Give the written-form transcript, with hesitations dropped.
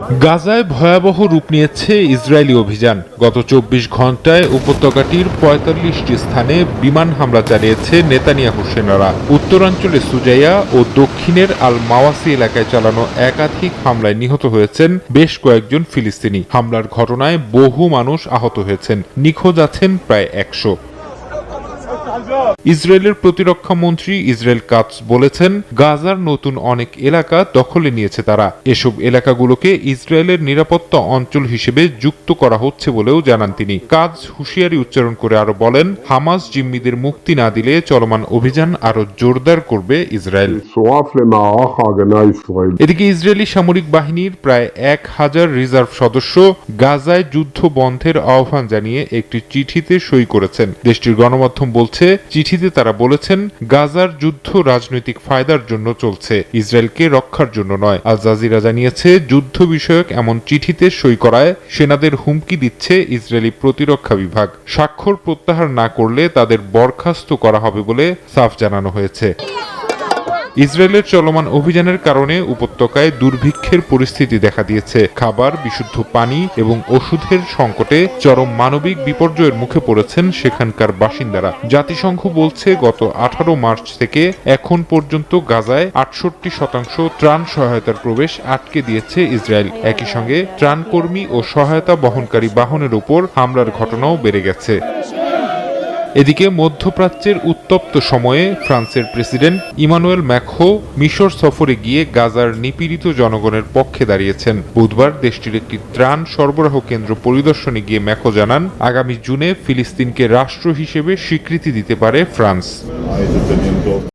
গাজায় ভয়াবহ রূপ নিয়েছে ইসরায়েলি অভিযান। গত ২৪ ঘন্টায় উপত্যকাটির ৪৫টি স্থানে বিমান হামলা চালিয়েছে নেতানিয়াহু সেনারা। উত্তরাঞ্চলে সুজাইয়া ও দক্ষিণের আল মাওয়াসি এলাকায় চালানো একাধিক হামলায় নিহত হয়েছেন বেশ কয়েকজন ফিলিস্তিনি। হামলার ঘটনায় বহু মানুষ আহত হয়েছেন, নিখোঁজ আছেন প্রায় ১০০। ইসরায়েলের প্রতিরক্ষা মন্ত্রী ইসরায়েল কাটজ বলেছেন, গাজার নতুন অনেক এলাকা দখলে নিয়েছে তারা। এসব এলাকাগুলোকে ইসরায়েলের নিরাপত্তা অঞ্চল হিসেবে যুক্ত করা হচ্ছে বলেও জানান তিনি। কাটজ হুঁশিয়ারি উচ্চারণ করে আরো বলেন, হামাস জিম্মিদের মুক্তি না দিলে চলমান অভিযান আরো জোরদার করবে ইসরায়েল। এদিকে ইসরায়েলি সামরিক বাহিনীর প্রায় ১,০০০ রিজার্ভ সদস্য গাজায় যুদ্ধ বন্ধের আহ্বান জানিয়ে একটি চিঠিতে সই করেছেন। দেশটির গণমাধ্যম বলছে, চিঠিতে তারা বলেছেন, গাজার যুদ্ধ রাজনৈতিক ফায়দার জন্য চলছে, ইসরায়েলকে রক্ষার জন্য নয়। আল জাজিরা জানিয়েছে, যুদ্ধ বিষয়ক এমন চিঠিতে সই করায় সেনাদের হুমকি দিচ্ছে ইসরায়েলি প্রতিরক্ষা বিভাগ। স্বাক্ষর প্রত্যাহার না করলে তাদের বরখাস্ত করা হবে বলে সাফ জানানো হয়েছে। ইসরায়েলের চলমান অভিযানের কারণে উপত্যকায় দুর্ভিক্ষের পরিস্থিতি দেখা দিয়েছে। খাবার, বিশুদ্ধ পানি এবং ওষুধের সংকটে চরম মানবিক বিপর্যয়ের মুখে পড়েছেন সেখানকার বাসিন্দারা। জাতিসংঘ বলছে, গত ১৮ মার্চ থেকে এখন পর্যন্ত গাজায় ৬৮% ত্রাণ সহায়তার প্রবেশ আটকে দিয়েছে ইসরায়েল। একই সঙ্গে ত্রাণকর্মী ও সহায়তা বহনকারী বাহনের উপর হামলার ঘটনাও বেড়ে গেছে। এদিকে মধ্যপ্রাচ্যের উত্তপ্ত সময়ে ফ্রান্সের প্রেসিডেন্ট ইমানুয়েল ম্যাক্রো মিশর সফরে গিয়ে গাজার নিপীড়িত জনগণের পক্ষে দাঁড়িয়েছেন। বুধবার দেশটির একটি ত্রাণ সরবরাহ কেন্দ্র পরিদর্শনে গিয়ে ম্যাক্রো জানান, আগামী জুনে ফিলিস্তিনকে রাষ্ট্র হিসেবে স্বীকৃতি দিতে পারে ফ্রান্স।